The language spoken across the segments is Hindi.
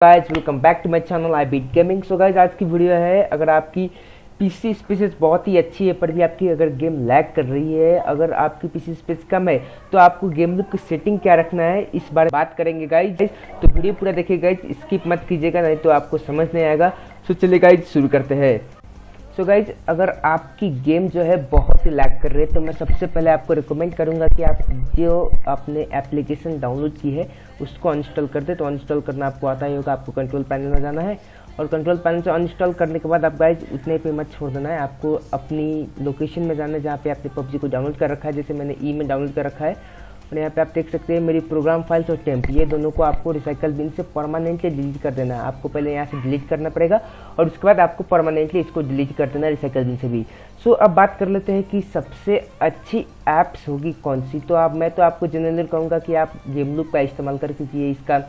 Guys welcome back to my channel I beat gaming. So guys आज की वीडियो है, अगर आपकी पीसी स्पेस बहुत ही अच्छी है पर भी आपकी अगर गेम लैग कर रही है, अगर आपकी पीसी स्पेस कम है तो आपको गेम लूप की सेटिंग क्या रखना है इस बारे में बात करेंगे गाइस। तो वीडियो पूरा देखिए गाइस, स्किप मत कीजिएगा नहीं तो आपको समझ नहीं आएगा। सो चलिए गाइस शुरू करते हैं। सो गाइज अगर आपकी गेम जो है बहुत ही लैग कर रही है तो मैं सबसे पहले आपको रिकमेंड करूंगा कि आप जो आपने एप्लीकेशन डाउनलोड की है उसको अनइंस्टॉल कर दे। तो अनइंस्टॉल करना आपको आता ही होगा, आपको कंट्रोल पैनल में जाना है और कंट्रोल पैनल से अनइंस्टॉल करने के बाद आप गाइज उतने पे मत छोड़ देना है, आपको अपनी लोकेशन में जाना है जहाँ पे आपने पबजी को डाउनलोड कर रखा है। जैसे मैंने ई में डाउनलोड कर रखा है और यहाँ पे आप देख सकते हैं मेरी प्रोग्राम फाइल्स और टेम्प, ये दोनों को आपको रिसाइकल बिन से परमानेंटली डिलीट कर देना है। आपको पहले यहाँ से डिलीट करना पड़ेगा और उसके बाद आपको परमानेंटली इसको डिलीट कर देना है रिसाइकल बिन से भी। सो अब बात कर लेते हैं कि सबसे अच्छी ऐप्स होगी कौन सी। तो मैं तो आपको जनरली कहूँगा कि आप गेम लूप का इस्तेमाल करें क्योंकि ये इसका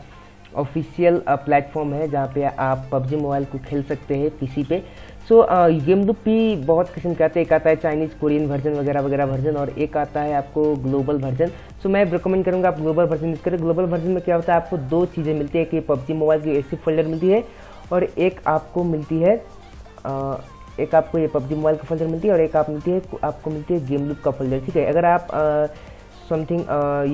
ऑफिशियल प्लेटफॉर्म है जहाँ पे आप पबजी मोबाइल को खेल सकते हैं पीसी पे। सो गेम लूप भी बहुत किस्म के आते हैं, एक आता है चाइनीज़ कोरियन वर्जन वगैरह वगैरह वर्जन और एक आता है आपको ग्लोबल वर्जन। सो मैं रिकमेंड करूँगा आप ग्लोबल वर्जन यूज़ करें। ग्लोबल वर्जन में क्या होता है, आपको दो चीज़ें मिलती है कि पबजी मोबाइल की ऐसी फोल्डर मिलती है और एक आपको मिलती है एक आपको ये पबजी मोबाइल का फोल्डर मिलती है और एक आपको मिलती है गेम लूप का फोल्डर। ठीक है, अगर आप समथिंग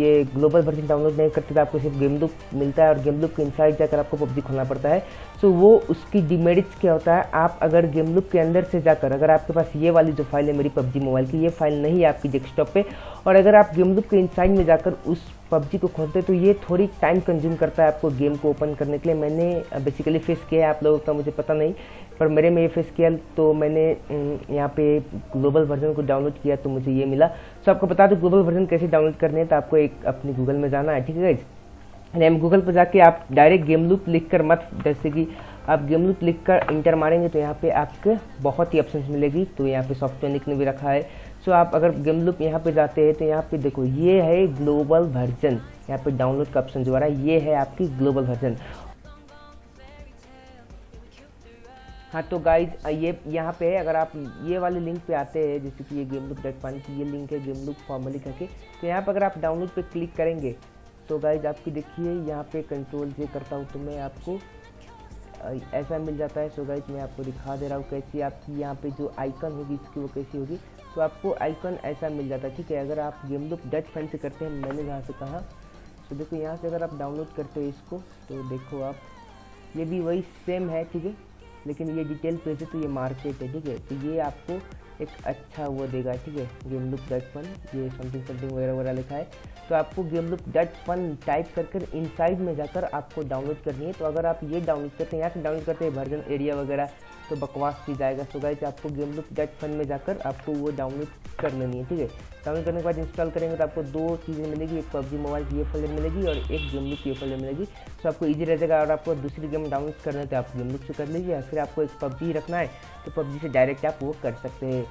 ये ग्लोबल वर्जन डाउनलोड नहीं करते तो आपको सिर्फ गेम लूप मिलता है और गेम लूप के इनसाइड जाकर आपको पबजी खोलना पड़ता है। सो वो उसकी डिमेरिट्स क्या होता है, आप अगर गेम लूप के अंदर से जाकर अगर आपके पास ये वाली जो फाइल है मेरी पबजी मोबाइल की, ये फाइल नहीं है आपकी डेस्कटॉप पे और अगर आप गेम लूप के इनसाइड में जाकर उस पबजी को खोलते तो ये थोड़ी टाइम कंज्यूम करता है आपको गेम को ओपन करने के लिए। मैंने बेसिकली फेस किया है, आप लोगों का मुझे पता नहीं पर मेरे में ये फेस किया तो मैंने यहाँ पे ग्लोबल वर्जन को डाउनलोड किया तो मुझे ये मिला। सो आपको बता दो ग्लोबल वर्जन कैसे डाउनलोड करने है, तो आपको एक अपनी गूगल में जाना है। ठीक है गाइस, गूगल पर जाके आप डायरेक्ट गेम लूप लिख कर मत, जैसे कि आप गेम लूप लिख कर इंटर मारेंगे तो यहाँ पे आपके बहुत ही ऑप्शंस मिलेगी। तो यहाँ पे सॉफ्टवेयर निक ने भी रखा है। सो आप अगर गेम लूप यहाँ पे जाते हैं तो यहाँ पे देखो ये है ग्लोबल वर्जन, यहाँ पे डाउनलोड का ऑप्शन जो आ रहा है ये है आपकी ग्लोबल वर्जन। हाँ तो गाइज ये यहाँ पे अगर आप ये वाले लिंक पे आते हैं, जैसे कि ये गेम लूप डॉट पान की ये लिंक है गेम लूप फॉर्मली करके, तो यहाँ पर अगर आप डाउनलोड पे क्लिक करेंगे तो गाइज आपकी देखिए यहाँ पे कंट्रोल जे करता हूँ तो मैं आपको ऐसा मिल जाता है। सो गाइज मैं आपको दिखा दे रहा हूँ कैसी आपकी यहाँ पे जो आइकन होगी इसकी वो कैसी होगी। तो आपको आइकन ऐसा मिल जाता है। ठीक है, अगर आप गेम लूप डॉट फाइन से करते हैं, मैंने जहाँ से कहा तो देखो यहाँ से अगर आप डाउनलोड करते हो इसको तो देखो आप ये भी वही सेम है। ठीक है, लेकिन ये डिटेल पेज है तो ये मार्केट है। ठीक है, तो ये आपको एक अच्छा वो देगा। ठीक है, गेम लूप डॉट फन ये समथिंग वगैरह वगैरह लिखा है तो आपको game loop dot fun type कर इनसाइड में जाकर आपको डाउनलोड करनी है। तो अगर आप ये डाउनलोड करते हैं यहाँ से डाउनलोड करते हैं वर्जन एरिया वगैरह तो बकवास चीज़ आएगा। सो गाइस आपको गेम लूप डॉट फन में जाकर आपको वो डाउनलोड कर लेनी है। ठीक है, डाउनलोड करने के बाद इंस्टॉल करेंगे तो आपको दो चीज़ें मिलेगी, एक पबजी मोबाइल की ये फोल्डर मिलेगी और एक गेम लूप की ये फोल्डर मिलेगी। तो आपको ईजी रह जाएगा और आपको दूसरी गेम डाउनलोड करना है तो आप गेम लूप से कर लीजिए, फिर आपको एक पबजी रखना है तो पबजी से डायरेक्ट आप वो कर सकते हैं।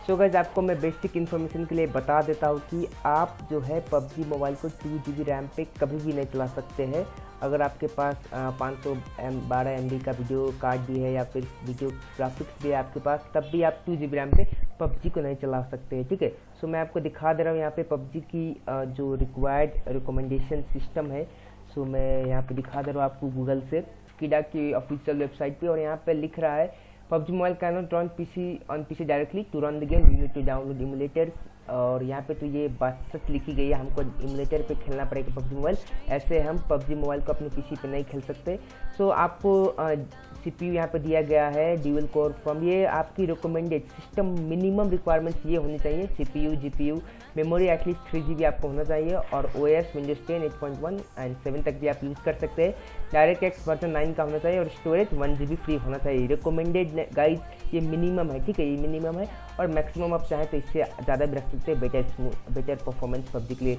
सो गाइस आपको मैं बेसिक इन्फॉर्मेशन के लिए बता देता हूँ कि आप जो है पबजी मोबाइल को 2 GB रैम पे कभी भी नहीं चला सकते हैं। अगर आपके पास 512 MB का वीडियो कार्ड भी है या फिर वीडियो ग्राफिक्स भी है आपके पास, तब भी आप 2 GB रैम पे पबजी को नहीं चला सकते हैं। ठीक है, सो मैं आपको दिखा दे रहा हूँ यहाँ पे पबजी की जो रिक्वायर्ड रिकमेंडेशन सिस्टम है। सो मैं यहाँ पे दिखा दे रहा हूँ आपको गूगल से स्कीडा की ऑफिशियल वेबसाइट पे और यहाँ पे लिख रहा है PUBG Mobile cannot run on PC directly. To run the game you need to download emulators और यहाँ पे तो ये बात सच लिखी गई है, हमको इमुलेटर पे खेलना पड़ेगा पबजी मोबाइल, ऐसे हम पबजी मोबाइल को अपने पीसी पे नहीं खेल सकते। सो आपको CPU यहाँ पे दिया गया है ड्यूल कोर फ्रॉम, ये आपकी रिकमेंडेड सिस्टम मिनिमम रिक्वायरमेंट्स ये होनी चाहिए। CPU GPU memory at least 3 GB आपको होना चाहिए और OS विंडोज 10 8.1 एंड 7 तक भी आप यूज़ कर सकते हैं। डायरेक्ट एक्स वर्जन 9 का होना चाहिए और स्टोरेज 1 GB फ्री होना चाहिए। रिकमेंडेड गाइज ये मिनिमम है। ठीक है, ये मिनिमम है और मैक्सिमम आप चाहें तो इससे ज़्यादा भी रख सकते हैं बेटर परफॉर्मेंस पबजी के लिए।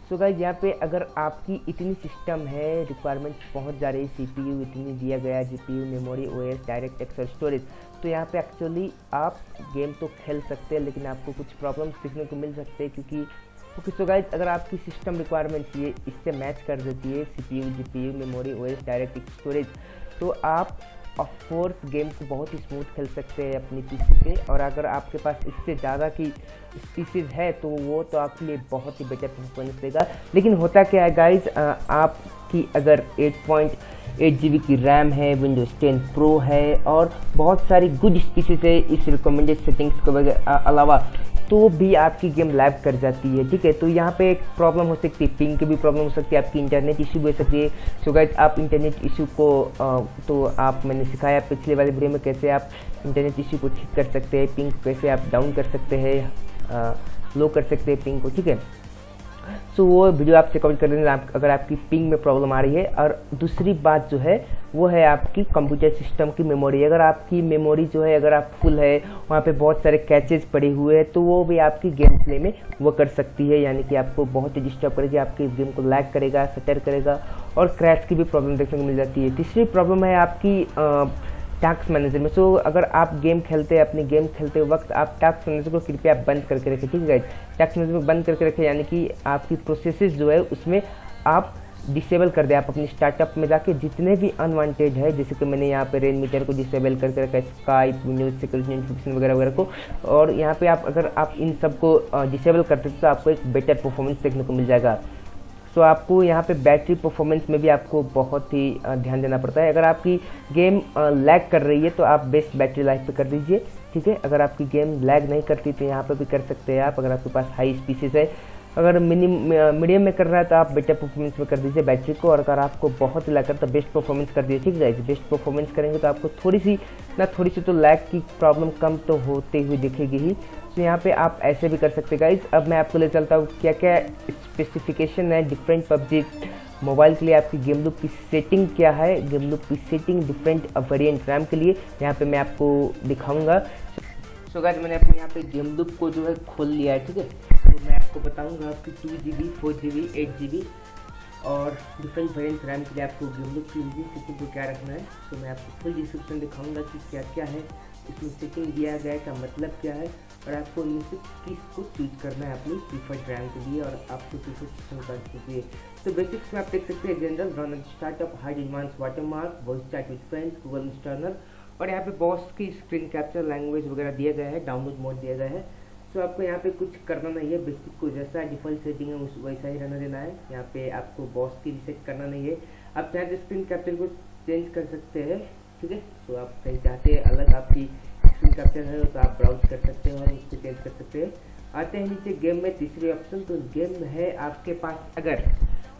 सो गाइज यहाँ पे अगर आपकी इतनी सिस्टम है रिक्वायरमेंट्स पहुँच जा रही है, CPU इतनी दिया गया, GPU memory OS direct x और स्टोरेज, तो यहाँ पे एक्चुअली आप गेम तो खेल सकते हैं लेकिन आपको कुछ प्रॉब्लम्स देखने को मिल सकते हैं क्योंकि सो गाइज अगर आपकी सिस्टम रिक्वायरमेंट्स ये इससे मैच कर देती है CPU GPU memory OS direct storage, तो आप ऑफ कोर्स गेम को बहुत ही स्मूथ खेल सकते हैं अपनी पीसी पे। और अगर आपके पास इससे ज़्यादा की स्पीसीज है तो वो तो आपके लिए बहुत ही बेटर परफॉर्मेंस देगा। लेकिन होता क्या है गाइज, आपकी अगर 8 GB की रैम है, विंडोज़ 10 प्रो है और बहुत सारी गुड स्पीसीज है इस रिकमेंडेड सेटिंग्स के अलावा, तो भी आपकी गेम लैग कर जाती है। ठीक है, तो यहाँ पे एक प्रॉब्लम हो सकती है, पिंग की भी प्रॉब्लम हो सकती है, आपकी इंटरनेट इशू भी हो सकती है। सो गाइस आप इंटरनेट इशू को तो आप मैंने सिखाया पिछले वाले वीडियो में कैसे आप इंटरनेट इशू को ठीक कर सकते हैं, पिंग कैसे आप डाउन कर सकते हैं, लो कर सकते हैं पिंग को। ठीक है, सो वो वीडियो आप चेकआउट कर लेना अगर आपकी पिंग में प्रॉब्लम आ रही है। और दूसरी बात जो है वो है आपकी कंप्यूटर सिस्टम की मेमोरी। अगर आपकी मेमोरी जो है अगर आप फुल है, वहाँ पे बहुत सारे कैचेस पड़े हुए हैं, तो वो भी आपकी गेम प्ले में वो कर सकती है, यानी कि आपको बहुत ही डिस्टर्ब करेगी, आपकी गेम को लैग करेगा, सटर करेगा और क्रैश की भी प्रॉब्लम देखने को मिल जाती है। तीसरी प्रॉब्लम है आपकी टास्क मैनेजर में। सो अगर आप गेम खेलते हैं, अपनी गेम खेलते वक्त आप टास्क मैनेजर को कृपया बंद करके रखें। ठीक है, टास्क मैनेजर को बंद करके रखें, यानी कि आपकी प्रोसेसेस जो है उसमें आप डिसेबल कर दें। आप अपनी स्टार्टअप में जाके जितने भी अनवांटेड है, जैसे कि मैंने यहाँ पे रेन मीटर को डिसेबल करके रखा है, स्काइप, विंडोज सिक्योरिटी नोटिफिकेशन वगैरह वगैरह को, और यहाँ पे आप अगर आप इन सब को डिसेबल करते तो आपको एक बेटर परफॉर्मेंस देखने को मिल जाएगा। सो आपको यहाँ पे बैटरी परफॉर्मेंस में भी आपको बहुत ही ध्यान देना पड़ता है। अगर आपकी गेम लैग कर रही है तो आप बेस्ट बैटरी लाइफ पे कर दीजिए। ठीक है, अगर आपकी गेम लैग नहीं करती तो यहाँ पे भी कर सकते हैं आप, अगर आपके पास हाई स्पीसीज है। अगर मीडियम में कर रहा है तो आप बेटर परफॉर्मेंस में कर दीजिए बैटरी को, और अगर आपको बहुत लैग करता है तो बेस्ट परफॉर्मेंस कर दीजिए। ठीक है, बेस्ट परफॉर्मेंस करेंगे तो आपको थोड़ी सी तो लैग की प्रॉब्लम कम तो होते हुए दिखेगी ही। तो यहाँ पे आप ऐसे भी कर सकते हैं गाइज। अब मैं आपको ले चलता हूँ क्या क्या स्पेसिफिकेशन है डिफरेंट पबजी मोबाइल के लिए, आपकी गेम लूप की सेटिंग क्या है, गेम लूप की सेटिंग डिफरेंट वेरिएंट रैम के लिए यहाँ पे मैं आपको दिखाऊंगा। सो गाइस मैंने अपने यहाँ पे गेम लूप को जो है खोल लिया है। ठीक है, तो मैं आपको बताऊंगा आपकी 2GB, 4GB, 8GB और डिफरेंट वेरिएंट रैम के लिए आपको गेम लूप की सेटिंग को क्या रखना है। तो मैं आपको फुल डिस्क्रिप्शन दिखाऊंगा कि क्या क्या है इसमें सेटिंग दिया गया है, का मतलब क्या है, और आपको इनमें से किस को चूज करना है अपनी प्रीफर्ड रैम के लिए और आपको प्रीफर्ड सिस्टम कार्ड के लिए। तो बेसिक्स में आप देख सकते हैं general, run startup, hide advance watermark, voice chat with friends, Google installer, और यहाँ पे बॉस की स्क्रीन कैप्चर, लैंग्वेज वगैरह दिया गया है, डाउनलोड मोड दिया गया है। तो आपको यहाँ पे कुछ करना नहीं है, बेसिक को जैसा डिफॉल्ट सेटिंग है उस वैसा ही रहना देना है। यहाँ पे आपको बॉस की रिसेट करना नहीं है। आप चाहे तो स्क्रीन कैप्चर को चेंज कर सकते हैं। ठीक है, तो आप कहीं चाहते हैं अलग आपकी स्क्रीन कैप्चर है तो आप ब्राउज कर सकते हैं और उसको चेंज कर सकते हैं। आते हैं नीचे गेम में तीसरी ऑप्शन। तो गेम है आपके पास, अगर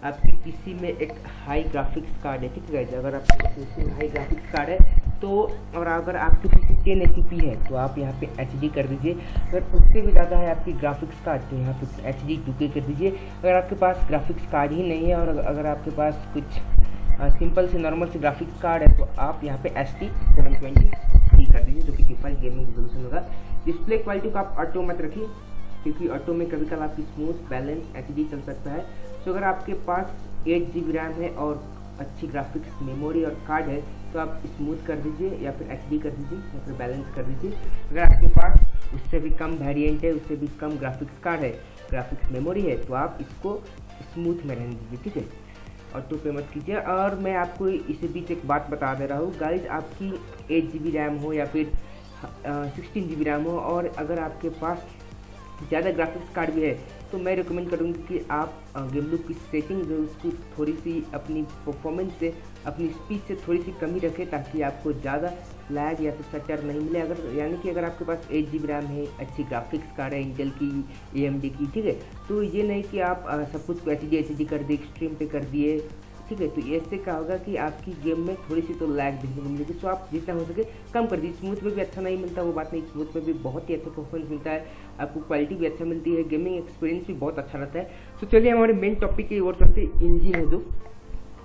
आपकी पीसी में एक हाई ग्राफिक्स कार्ड है, ठीक है, अगर आपके पीसी में हाई ग्राफिक्स कार्ड है तो, और अगर आपकी पीसी 1080p है तो आप यहाँ पे HD कर दीजिए। अगर उससे भी ज़्यादा है आपकी ग्राफिक्स कार्ड तो यहाँ पे HD 2K कर दीजिए। अगर आपके पास ग्राफिक्स कार्ड ही नहीं है और अगर आपके पास कुछ सिंपल से नॉर्मल से ग्राफिक्स कार्ड है तो आप यहाँ पे HD 720p कर दीजिए, जो कि डिफॉल्ट गेमिंग रिजोल्यूशन होगा। डिस्प्ले क्वालिटी को आप ऑटो मत रखिए, क्योंकि ऑटो में कभी कभी आपकी स्मूथ बैलेंस HD चल सकता है। तो अगर आपके पास 8GB रैम है और अच्छी ग्राफिक्स मेमोरी और कार्ड है तो आप स्मूथ कर दीजिए या फिर HD कर दीजिए या फिर बैलेंस कर दीजिए। अगर आपके पास उससे भी कम वेरिएंट है, उससे भी कम ग्राफिक्स कार्ड है, ग्राफिक्स मेमोरी है, तो आप इसको स्मूथ में रहने दीजिए। ठीक है, ऑटो पे मत कीजिए। और मैं आपको इसी बीच एक बात बता दे रहा हूँ गाइज, आपकी 8GB रैम हो या फिर 16GB रैम हो और अगर आपके पास ज़्यादा ग्राफिक्स कार्ड भी है तो मैं रिकमेंड करूँगी कि आप गेम लूप की सेटिंग जो उसको थोड़ी सी अपनी परफॉर्मेंस से, अपनी स्पीड से थोड़ी सी कमी रखें, ताकि आपको ज़्यादा लैग या फिर सटर नहीं मिले। अगर यानी कि अगर आपके पास 8GB रैम है, अच्छी ग्राफिक्स कार्ड है इंटेल की, AMD की, ठीक है, तो ये नहीं कि आप सब कुछ को HD कर दिए, एक्सट्रीम पे कर दिए। ठीक है, तो ऐसे क्या होगा कि आपकी गेम में थोड़ी सी तो लैग देखने को मिलेगी। तो आप जितना हो सके कम कर दीजिए। स्मूथ में भी अच्छा नहीं मिलता, वो बात नहीं, स्मूथ में भी बहुत ही अच्छा परफॉर्मेंस मिलता है, आपको क्वालिटी भी अच्छा मिलती है, गेमिंग एक्सपीरियंस भी बहुत अच्छा रहता है। तो चलिए हमारे मेन टॉपिक की ओर चलते, इंजन है जो।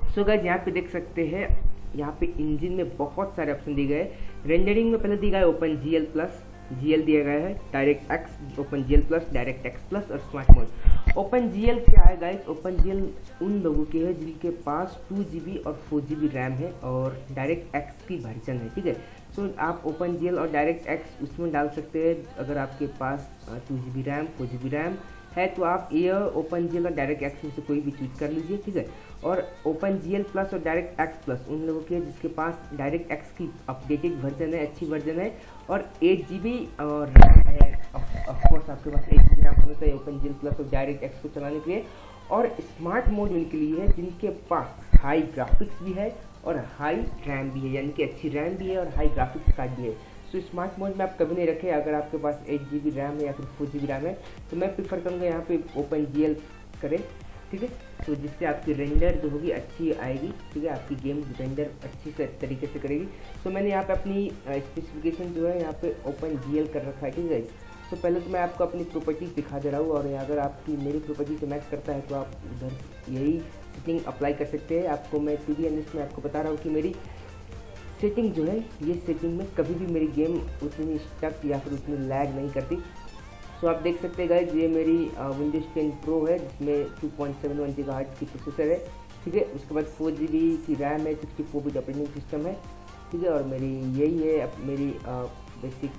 सो गाइस यहाँ पे देख सकते हैं, यहाँ पे इंजन में बहुत सारे ऑप्शन दिए गए। रेंडरिंग में पहले दिया गया OpenGL प्लस, GL दिया गया है, direct x, OpenGL plus, direct x plus और स्मार्ट मोड। OpenGL क्या है गाइस? OpenGL उन लोगों की है जिनके पास 2GB और 4GB रैम है और डायरेक्ट एक्स की वर्जन है। ठीक है, तो आप OpenGL और डायरेक्ट एक्स उसमें डाल सकते हैं। अगर आपके पास 2GB रैम, 4GB रैम है तो आप ये OpenGL और डायरेक्ट एक्स में से कोई भी चूज कर लीजिए। ठीक है, और OpenGL प्लस और डायरेक्ट एक्स प्लस उन लोगों के जिसके पास डायरेक्ट एक्स की अपडेटेड वर्जन है, अच्छी वर्जन है और 8GB और रैम है। ऑफकोर्स आपके पास 8GB रैम होना चाहिए OpenGL प्लस और डायरेक्ट एक्स को चलाने के लिए। और स्मार्ट मोड उनके लिए है जिनके पास हाई ग्राफिक्स भी है और हाई रैम भी है, यानी कि अच्छी रैम भी है और हाई ग्राफिक्स कार्ड भी है। तो स्मार्ट मोड में आप कभी नहीं रखें। अगर आपके पास 8 GB रैम है या फिर 4 GB रैम है तो मैं प्रीफर करूँगा यहाँ पे OpenGL करें, ठीक है। तो जिससे आपकी रेंडर जो होगी अच्छी आएगी, ठीक है, आपकी गेम रेंडर अच्छी से तरीके से करेगी। तो मैंने यहाँ पे अपनी स्पेसिफिकेशन जो है यहाँ पे OpenGL कर रखा है, ठीक है। तो पहले तो मैं आपको अपनी प्रॉपर्टीज दिखा दे रहा हूँ, और अगर आपकी मेरी प्रॉपर्टी से मैच करता है तो आप उधर यही सेटिंग अप्लाई कर सकते हैं। आपको मैं टू बी ऑनेस्ट में आपको बता रहा हूँ कि मेरी सेटिंग जो है, ये सेटिंग में कभी भी मेरी गेम उतनी स्टक या फिर उतनी लैग नहीं करती। तो आप देख सकते हैं गाइज, ये मेरी विंडोज 10 प्रो है जिसमें 2.71 GHz की प्रोसेसर है, ठीक है। उसके बाद 4 GB की रैम है, 64 बिट ऑपरेटिंग सिस्टम है, ठीक है। और मेरी यही है अब मेरी बेसिक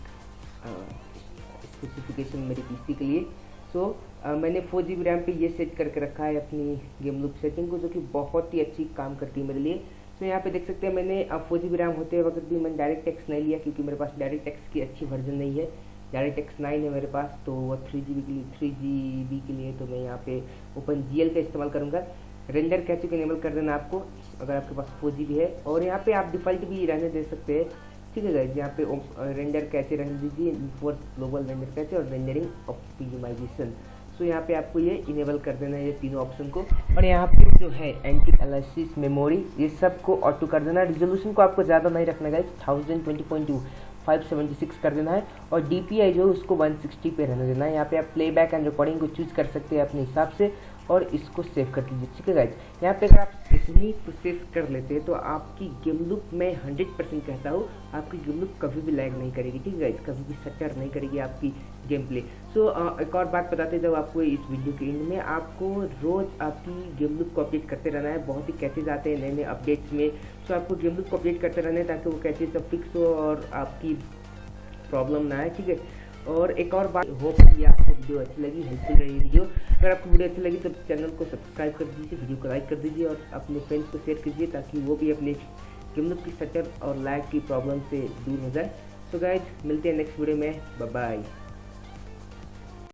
स्पेसिफिकेशन मेरी पीसी के लिए। सो मैंने 4 GB रैम पे ये सेट करके रखा है अपनी गेम लूप सेटिंग को, जो कि बहुत ही अच्छी काम करती है मेरे लिए। तो यहाँ पे देख सकते हैं मैंने 4 GB रैम होते वक्त भी मैंने डायरेक्ट एक्स नहीं लिया, क्योंकि मेरे पास डायरेक्ट एक्स की अच्छी वर्जन नहीं है। डायरेक्ट एक्स 9 है मेरे पास, तो वो 3 GB के लिए तो मैं यहाँ पे OpenGL का इस्तेमाल करूँगा। रेंडर कैचे को इनेबल कर देना आपको अगर आपके पास 4 GB है, और यहाँ पे आप डिफ़ॉल्ट भी रहने दे सकते हैं, ठीक है गाइस। यहाँ पे रेंडर कैचे रहने दीजिए, फॉर ग्लोबल रेंडर कैचे और रेंडरिंग ऑप्टिमाइजेशन। सो यहाँ पे आपको ये इनेबल कर देना है ये तीनों ऑप्शन को, और यहाँ पे जो है एंटी एनालिसिस मेमोरी ये सब को ऑटो कर देना। रिजोल्यूशन को आपको ज़्यादा नहीं रखना गाइस, 1020x 576 कर देना है, और DPI जो है उसको 160 पे रहने देना है। यहाँ पे आप प्लेबैक एंड रिकॉर्डिंग को चूज कर सकते हैं अपने हिसाब से, और इसको सेव कर लीजिए, ठीक है गाइज। यहाँ पे अगर आप इतनी प्रोसेस कर लेते हैं तो आपकी गेम लूप में 100% कहता हूँ आपकी गेम लूप कभी भी लैग नहीं करेगी, ठीक है गाइज, कभी भी सटर नहीं करेगी आपकी गेम प्ले। सो एक और बात बताते जब आपको इस वीडियो के एंड में, आपको रोज़ आपकी गेम लूप को अपडेट करते रहना है। बहुत ही कैचेज आते हैं नए नए अपडेट्स में, सो आपको गेम लूप को अपडेट करते रहना है ताकि वो कैचेज सब फिक्स हो और आपकी प्रॉब्लम ना आए, ठीक है। और एक और बात, होप कि आपको वीडियो अच्छी लगी, हेल्पफुल रही वीडियो। अगर आपको वीडियो अच्छी लगी तो चैनल को सब्सक्राइब कर दीजिए, वीडियो को लाइक कर दीजिए और अपने फ्रेंड्स को शेयर कीजिए ताकि वो भी अपने गेम लूप की सटर और लैग की प्रॉब्लम से दूर हो जाए। सो गाइज, मिलते हैं नेक्स्ट वीडियो में, बाय बाय।